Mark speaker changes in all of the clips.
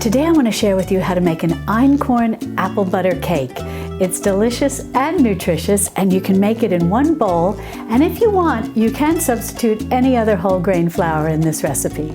Speaker 1: Today I want to share with you how to make an Einkorn Apple Butter Cake. It's delicious and nutritious, and you can make it in one bowl, and if you want, you can substitute any other whole grain flour in this recipe.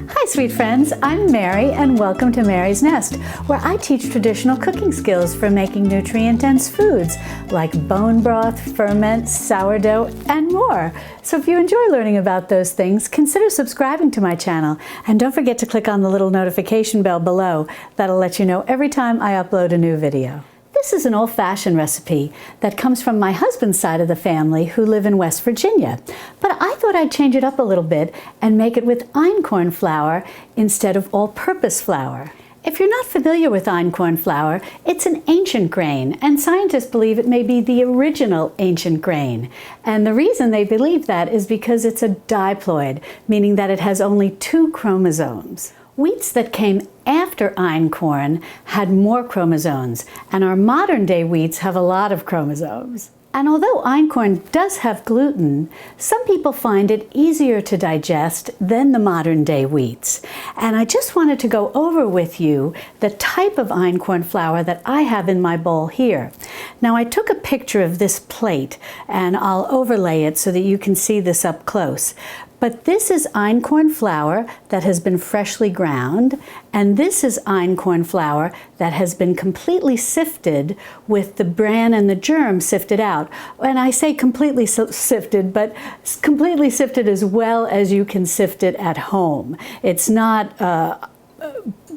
Speaker 1: Hi sweet friends, I'm Mary and welcome to Mary's Nest, where I teach traditional cooking skills for making nutrient-dense foods like bone broth, ferment, sourdough, and more. So if you enjoy learning about those things, consider subscribing to my channel, and don't forget to click on the little notification bell below. That'll let you know every time I upload a new video. This is an old-fashioned recipe that comes from my husband's side of the family who live in West Virginia. But I thought I'd change it up a little bit and make it with einkorn flour instead of all-purpose flour. If you're not familiar with einkorn flour, it's an ancient grain, and scientists believe it may be the original ancient grain. And the reason they believe that is because it's a diploid, meaning that it has only 2 chromosomes. Wheats that came after einkorn had more chromosomes, and our modern-day wheats have a lot of chromosomes. And although einkorn does have gluten, some people find it easier to digest than the modern-day wheats. And I just wanted to go over with you the type of einkorn flour that I have in my bowl here. Now I took a picture of this plate, and I'll overlay it so that you can see this up close. But this is einkorn flour that has been freshly ground, and this is einkorn flour that has been completely sifted with the bran and the germ sifted out. And I say completely sifted, but completely sifted as well as you can sift it at home. It's not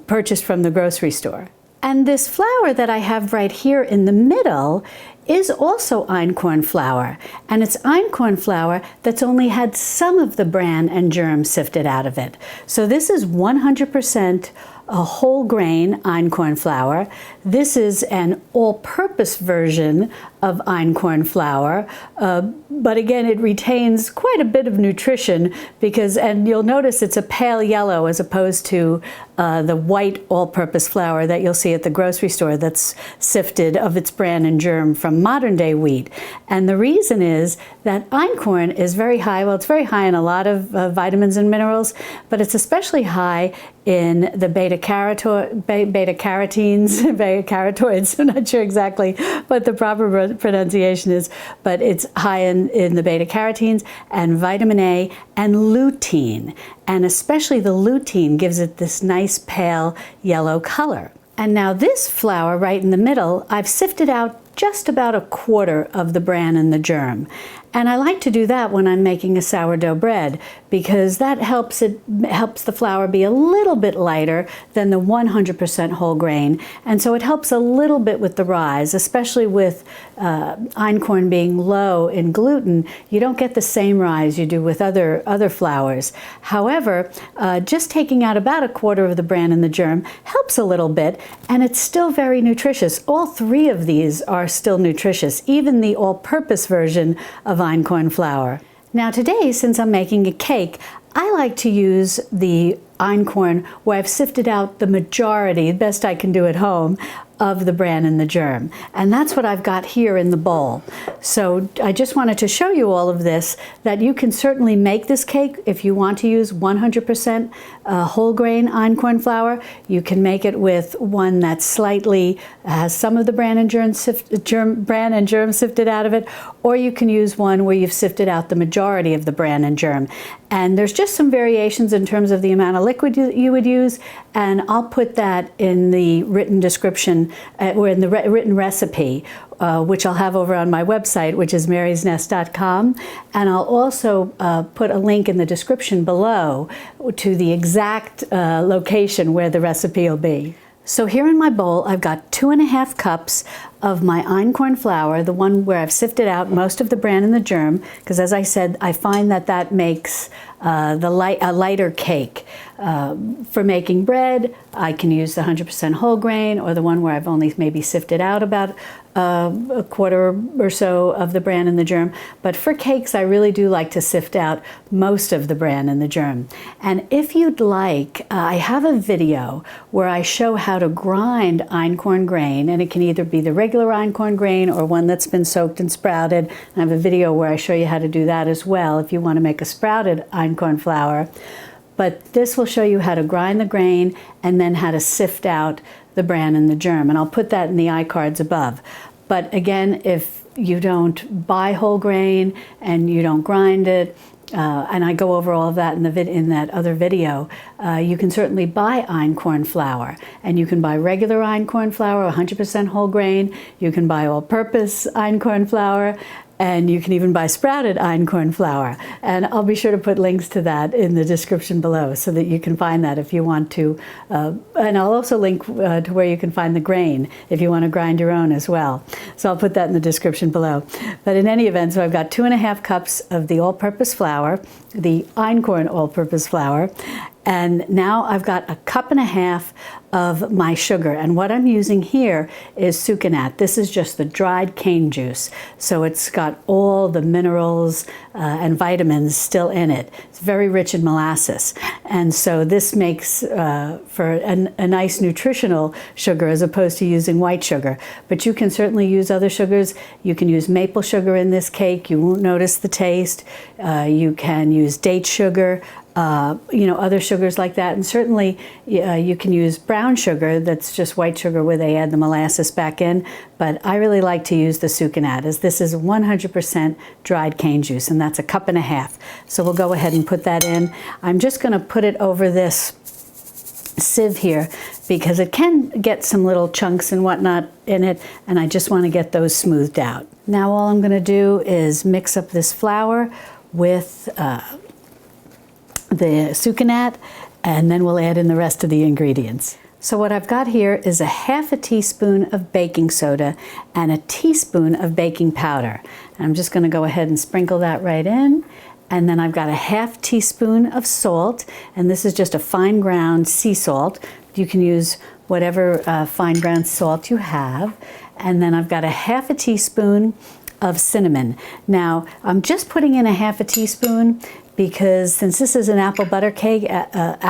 Speaker 1: purchased from the grocery store. And this flour that I have right here in the middle is also einkorn flour, and it's einkorn flour that's only had some of the bran and germ sifted out of it. So this is 100% a whole grain einkorn flour. This is an all-purpose version of einkorn flour, but again it retains quite a bit of nutrition because, and you'll notice it's a pale yellow as opposed to the white all-purpose flour that you'll see at the grocery store that's sifted of its bran and germ from modern-day wheat. And the reason is that einkorn is very high, well it's very high in a lot of vitamins and minerals, but it's especially high in the beta-carotoids, I'm not sure exactly what the proper pronunciation is, but it's high in the beta-carotenes and vitamin A and lutein. And especially the lutein gives it this nice pale yellow color. And now this flour right in the middle, I've sifted out just about a quarter of the bran and the germ. And I like to do that when I'm making a sourdough bread because that helps the flour be a little bit lighter than the 100% whole grain. And so it helps a little bit with the rise, especially with einkorn being low in gluten. You don't get the same rise you do with other flours. However, just taking out about a quarter of the bran and the germ helps a little bit, and it's still very nutritious. All 3 of these are still nutritious, even the all-purpose version of einkorn flour. Now today, since I'm making a cake, I like to use the einkorn where I've sifted out the majority, best I can do at home, of the bran and the germ. And that's what I've got here in the bowl. So I just wanted to show you all of this, that you can certainly make this cake if you want to use 100% whole grain einkorn flour. You can make it with one that slightly has some of the bran and germ sifted out of it, or you can use one where you've sifted out the majority of the bran and germ. And there's just some variations in terms of the amount of liquid you would use, and I'll put that in the written description or in the written recipe, which I'll have over on my website, which is marysnest.com. And I'll also put a link in the description below to the exact location where the recipe will be. So here in my bowl, I've got 2½ cups of my einkorn flour, the one where I've sifted out most of the bran and the germ, because as I said, I find that that makes a lighter cake. For making bread, I can use the 100% whole grain, or the one where I've only maybe sifted out about a quarter or so of the bran and the germ. But for cakes, I really do like to sift out most of the bran and the germ. And if you'd like, I have a video where I show how to grind einkorn grain, and it can either be the regular einkorn grain or one that's been soaked and sprouted. And I have a video where I show you how to do that as well if you want to make a sprouted einkorn flour. But this will show you how to grind the grain and then how to sift out the bran and the germ. And I'll put that in the iCards above. But again, if you don't buy whole grain and you don't grind it, and I go over all of that in that other video, you can certainly buy einkorn flour. And you can buy regular einkorn flour, 100% whole grain. You can buy all-purpose einkorn flour. And you can even buy sprouted einkorn flour. And I'll be sure to put links to that in the description below so that you can find that if you want to. And I'll also link to where you can find the grain if you want to grind your own as well. So I'll put that in the description below. But in any event, so I've got 2½ cups of the all-purpose flour, the einkorn all-purpose flour. And now I've got 1.5 cups of my sugar. And what I'm using here is sucanat. This is just the dried cane juice. So it's got all the minerals and vitamins still in it. It's very rich in molasses. And so this makes for a nice nutritional sugar as opposed to using white sugar. But you can certainly use other sugars. You can use maple sugar in this cake. You won't notice the taste. You can use date sugar. Other sugars like that. And certainly you can use brown sugar, that's just white sugar where they add the molasses back in. But I really like to use the sucanat, as this is 100% dried cane juice, and that's 1.5 cups. So we'll go ahead and put that in. I'm just going to put it over this sieve here because it can get some little chunks and whatnot in it, and I just want to get those smoothed out. Now all I'm going to do is mix up this flour with the sucanat, and then we'll add in the rest of the ingredients. So what I've got here is 1/2 teaspoon of baking soda and 1 teaspoon of baking powder. And I'm just going to go ahead and sprinkle that right in. And then I've got 1/2 teaspoon of salt, and this is just a fine ground sea salt. You can use whatever fine ground salt you have. And then I've got 1/2 teaspoon of cinnamon. Now I'm just putting in 1/2 teaspoon because since this is an apple butter cake, the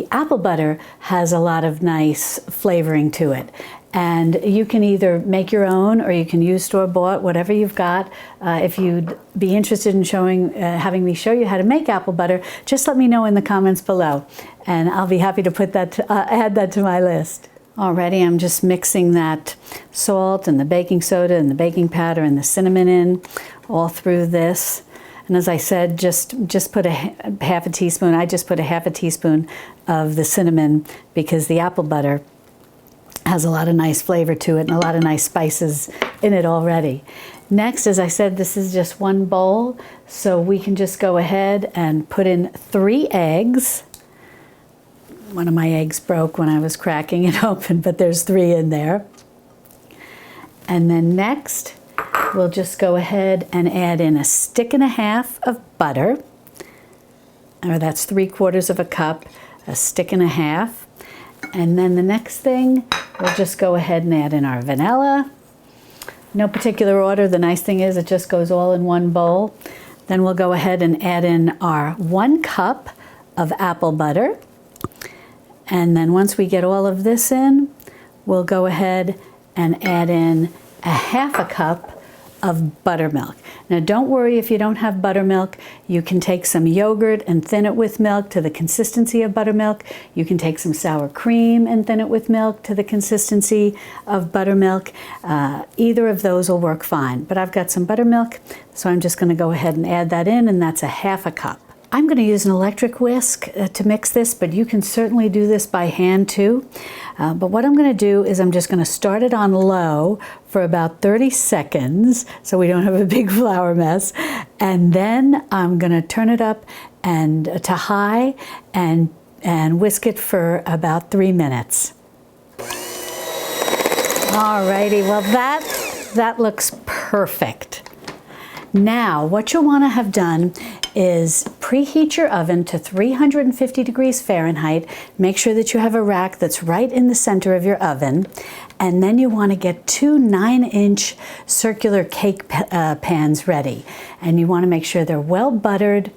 Speaker 1: apple butter has a lot of nice flavoring to it. And you can either make your own or you can use store-bought, whatever you've got. If you'd be interested in having me show you how to make apple butter, just let me know in the comments below, and I'll be happy to put that add that to my list. Already, I'm just mixing that salt and the baking soda and the baking powder and the cinnamon in all through this. And as I said, just put 1/2 teaspoon. I just put 1/2 teaspoon of the cinnamon because the apple butter has a lot of nice flavor to it and a lot of nice spices in it already. Next, as I said, this is just one bowl, so we can just go ahead and put in 3 eggs. One of my eggs broke when I was cracking it open, but there's 3 in there. And then next, we'll just go ahead and add in 1.5 sticks of butter, or that's 3/4 cup, 1.5 sticks. And then the next thing, we'll just go ahead and add in our vanilla. No particular order. The nice thing is it just goes all in one bowl. Then we'll go ahead and add in our 1 cup of apple butter. And then once we get all of this in, we'll go ahead and add in 1/2 cup of buttermilk. Now don't worry if you don't have buttermilk. You can take some yogurt and thin it with milk to the consistency of buttermilk. You can take some sour cream and thin it with milk to the consistency of buttermilk. Either of those will work fine, but I've got some buttermilk, so I'm just going to go ahead and add that in, and that's 1/2 cup. I'm going to use an electric whisk to mix this, but you can certainly do this by hand too. But what I'm going to do is I'm just going to start it on low for about 30 seconds so we don't have a big flour mess. And then I'm going to turn it up and to high and whisk it for about 3 minutes. Alrighty, well that looks perfect. Now, what you'll want to have done is preheat your oven to 350 degrees Fahrenheit. Make sure that you have a rack that's right in the center of your oven. And then you want to get two 9-inch circular cake pans ready. And you want to make sure they're well buttered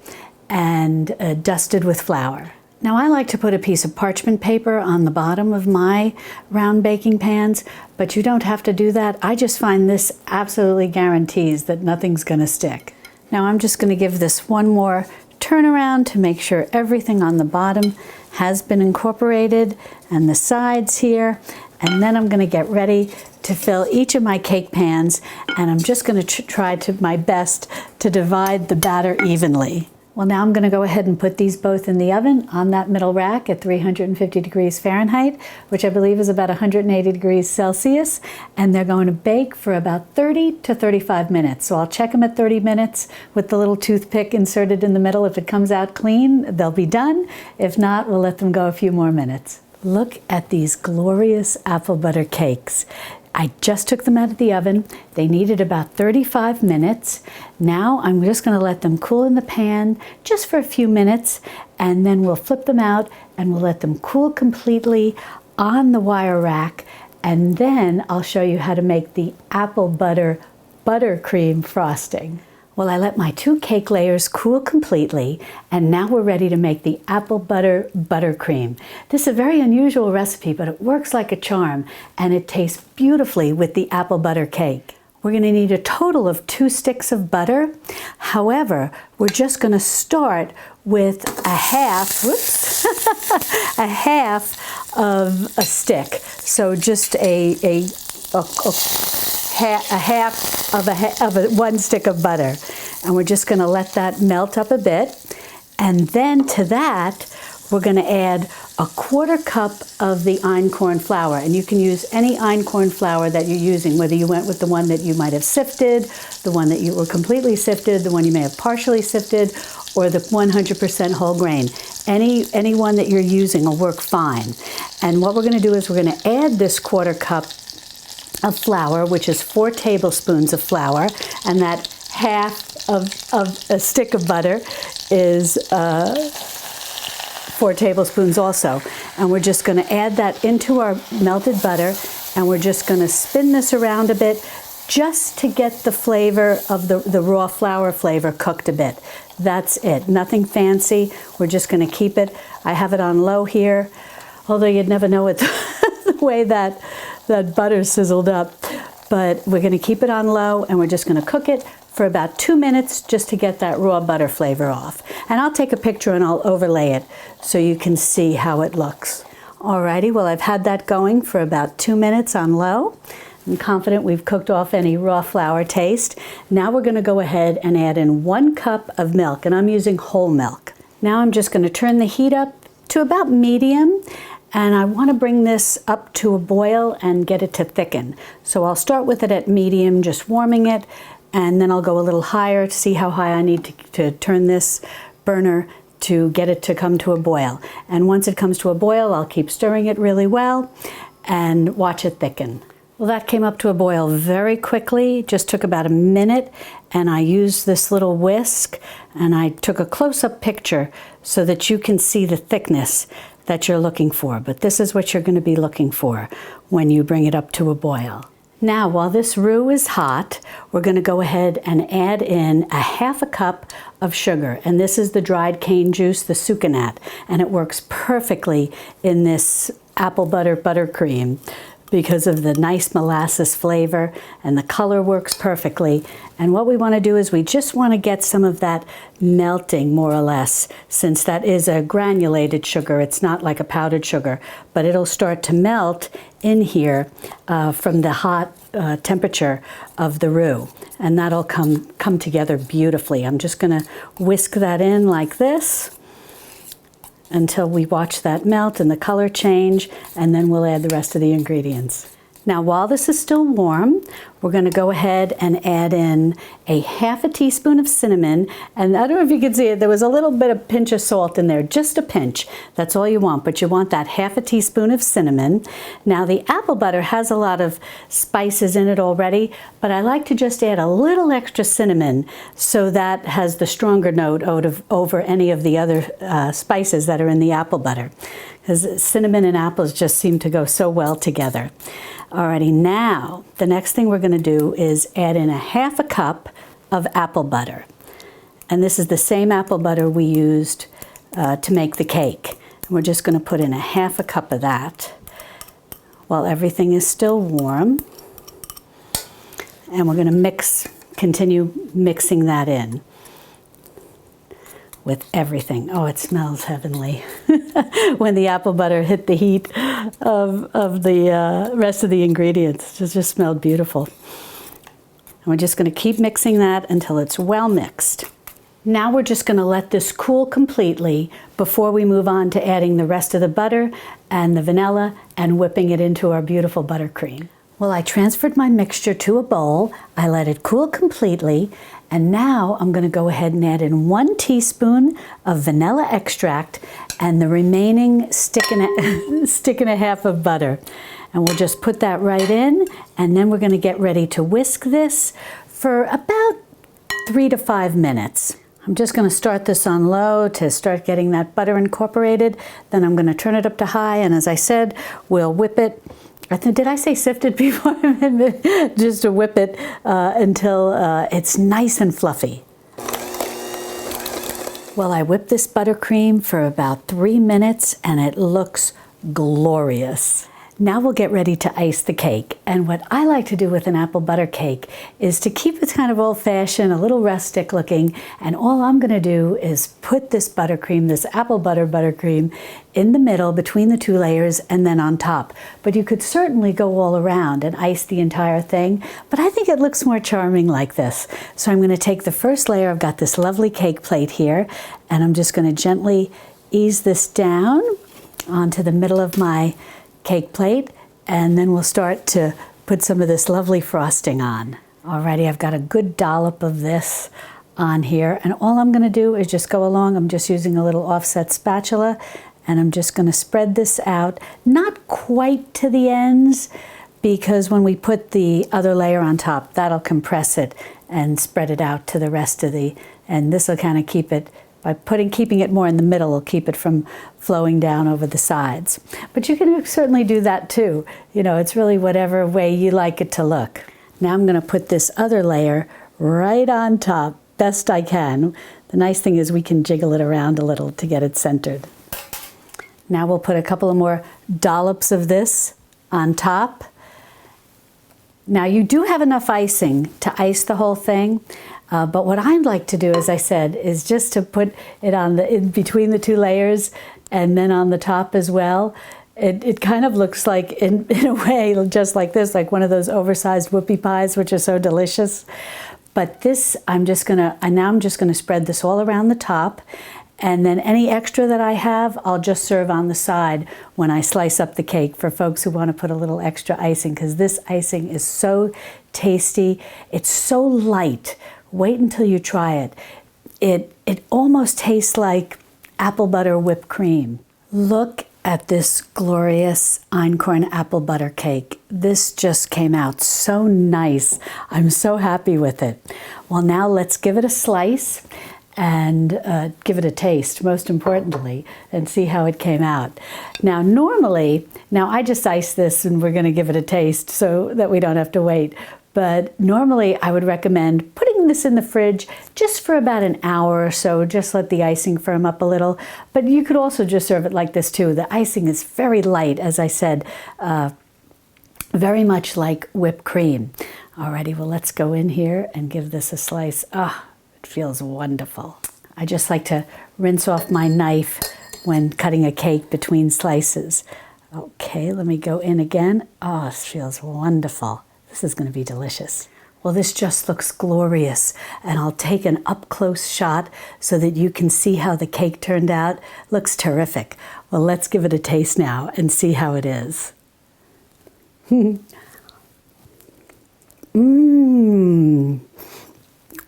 Speaker 1: and dusted with flour. Now I like to put a piece of parchment paper on the bottom of my round baking pans, but you don't have to do that. I just find this absolutely guarantees that nothing's going to stick. Now I'm just going to give this one more turn around to make sure everything on the bottom has been incorporated and the sides here. And then I'm going to get ready to fill each of my cake pans, and I'm just going to try my best to divide the batter evenly. Well, now I'm going to go ahead and put these both in the oven on that middle rack at 350 degrees Fahrenheit, which I believe is about 180 degrees Celsius, and they're going to bake for about 30 to 35 minutes. So I'll check them at 30 minutes with the little toothpick inserted in the middle. If it comes out clean, they'll be done. If not, we'll let them go a few more minutes. Look at these glorious apple butter cakes. I just took them out of the oven. They needed about 35 minutes. Now I'm just going to let them cool in the pan just for a few minutes, and then we'll flip them out and we'll let them cool completely on the wire rack, and then I'll show you how to make the apple butter buttercream frosting. Well, I let my 2 cake layers cool completely, and now we're ready to make the apple butter buttercream. This is a very unusual recipe, but it works like a charm, and it tastes beautifully with the apple butter cake. We're going to need a total of 2 sticks of butter. However, we're just going to start with a half of a stick. So just a half of 1 stick of butter, and we're just going to let that melt up a bit, and then to that we're going to add a 1/4 cup of the einkorn flour, and you can use any einkorn flour that you're using, whether you went with the one that you might have sifted, the one that you were completely sifted, the one you may have partially sifted, or the 100% whole grain. Any one that you're using will work fine. And what we're going to do is we're going to add this 1/4 cup of flour, which is 4 tablespoons of flour, and that half of a stick of butter is 4 tablespoons also. And we're just going to add that into our melted butter, and we're just going to spin this around a bit just to get the flavor of the raw flour flavor cooked a bit. That's it. Nothing fancy. We're just going to keep it. I have it on low here, although you'd never know it the way that butter sizzled up. But we're going to keep it on low, and we're just going to cook it for about 2 minutes just to get that raw butter flavor off. And I'll take a picture and I'll overlay it so you can see how it looks. Alrighty, well, I've had that going for about 2 minutes on low. I'm confident we've cooked off any raw flour taste. Now we're going to go ahead and add in 1 cup of milk, and I'm using whole milk. Now I'm just going to turn the heat up to about medium, and I want to bring this up to a boil and get it to thicken. So I'll start with it at medium, just warming it, and then I'll go a little higher to see how high I need to turn this burner to get it to come to a boil. And once it comes to a boil, I'll keep stirring it really well and watch it thicken. Well, that came up to a boil very quickly, just took about a minute, and I used this little whisk and I took a close-up picture so that you can see the thickness that you're looking for. But this is what you're going to be looking for when you bring it up to a boil. Now, while this roux is hot, we're going to go ahead and add in a 1/2 cup of sugar. And this is the dried cane juice, the sucanat, and it works perfectly in this apple butter buttercream because of the nice molasses flavor, and the color works perfectly. And what we want to do is we just want to get some of that melting, more or less, since that is a granulated sugar. It's not like a powdered sugar, but it'll start to melt in here from the hot temperature of the roux, and that'll come together beautifully. I'm just going to whisk that in like this until we watch that melt and the color change, and then we'll add the rest of the ingredients. Now, while this is still warm, we're going to go ahead and add in a half a teaspoon of cinnamon. And I don't know if you can see it, there was a little bit of pinch of salt in there, just a pinch. That's all you want, but you want that half a teaspoon of cinnamon. Now the apple butter has a lot of spices in it already, but I like to just add a little extra cinnamon so that has the stronger note over any of the other spices that are in the apple butter. Because cinnamon and apples just seem to go so well together. Alrighty, now the next thing we're going to do is add in a half a cup of apple butter. And this is the same apple butter we used to make the cake. And we're just going to put in a half a cup of that while everything is still warm. And we're going to continue mixing that in with everything. Oh, it smells heavenly. When the apple butter hit the heat of the rest of the ingredients. It just smelled beautiful. And we're just going to keep mixing that until it's well mixed. Now we're just going to let this cool completely before we move on to adding the rest of the butter and the vanilla and whipping it into our beautiful buttercream. Well, I transferred my mixture to a bowl. I let it cool completely. And now I'm going to go ahead and add in 1 teaspoon of vanilla extract and the remaining stick and a half of butter. And we'll just put that right in, and then we're going to get ready to whisk this for about 3 to 5 minutes. I'm just going to start this on low to start getting that butter incorporated. Then I'm going to turn it up to high, and as I said, we'll whip it. Did I say sifted before? Just to whip it until it's nice and fluffy. Well, I whipped this buttercream for about 3 minutes and it looks glorious. Now we'll get ready to ice the cake. And what I like to do with an apple butter cake is to keep it kind of old-fashioned, a little rustic looking. And all I'm going to do is put this buttercream, this apple butter buttercream, in the middle between the 2 layers and then on top. But you could certainly go all around and ice the entire thing. But I think it looks more charming like this. So I'm going to take the first layer. I've got this lovely cake plate here. And I'm just going to gently ease this down onto the middle of my cake plate, and then we'll start to put some of this lovely frosting on. Alrighty, I've got a good dollop of this on here, and all I'm going to do is just go along. I'm just using a little offset spatula, and I'm just going to spread this out, not quite to the ends, because when we put the other layer on top, that'll compress it and spread it out to the rest of the, and this will kind of keep it, by keeping it more in the middle, will keep it from flowing down over the sides. But you can certainly do that too. You know, it's really whatever way you like it to look. Now I'm going to put this other layer right on top, best I can. The nice thing is we can jiggle it around a little to get it centered. Now we'll put a couple of more dollops of this on top. Now you do have enough icing to ice the whole thing. But what I'd like to do, as I said, is just to put it on in between the 2 layers and then on the top as well. It kind of looks like, in a way, just like this, like one of those oversized whoopie pies, which are so delicious. But this, I'm just gonna spread this all around the top. And then any extra that I have, I'll just serve on the side when I slice up the cake for folks who want to put a little extra icing, because this icing is so tasty. It's so light. Wait until you try it. It almost tastes like apple butter whipped cream. Look at this glorious Einkorn Apple Butter Cake. This just came out so nice. I'm so happy with it. Well, now let's give it a slice and give it a taste, most importantly, and see how it came out. Now, now I just ice this and we're going to give it a taste so that we don't have to wait. But normally I would recommend putting this in the fridge just for about an hour or so, just let the icing firm up a little. But you could also just serve it like this too. The icing is very light, as I said, very much like whipped cream. Alrighty, well, let's go in here and give this a slice. Ah, it feels wonderful. I just like to rinse off my knife when cutting a cake between slices. Okay, let me go in again. Oh, this feels wonderful. This is going to be delicious. Well, this just looks glorious, and I'll take an up-close shot so that you can see how the cake turned out. Looks terrific. Well, let's give it a taste now and see how it is. Mmm.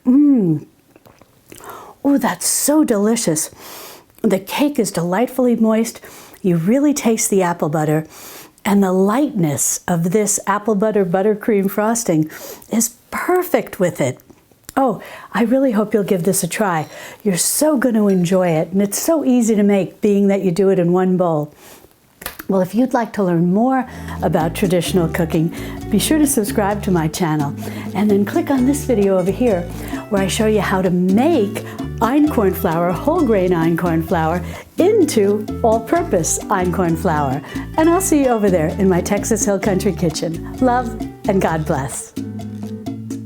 Speaker 1: Mmm. Oh, that's so delicious. The cake is delightfully moist. You really taste the apple butter. And the lightness of this apple butter buttercream frosting is perfect with it. Oh, I really hope you'll give this a try. You're so going to enjoy it, and it's so easy to make, being that you do it in one bowl. Well, if you'd like to learn more about traditional cooking, be sure to subscribe to my channel, and then click on this video over here where I show you how to make einkorn flour, whole grain einkorn flour, into all-purpose einkorn flour. And I'll see you over there in my Texas Hill Country kitchen. Love and God bless.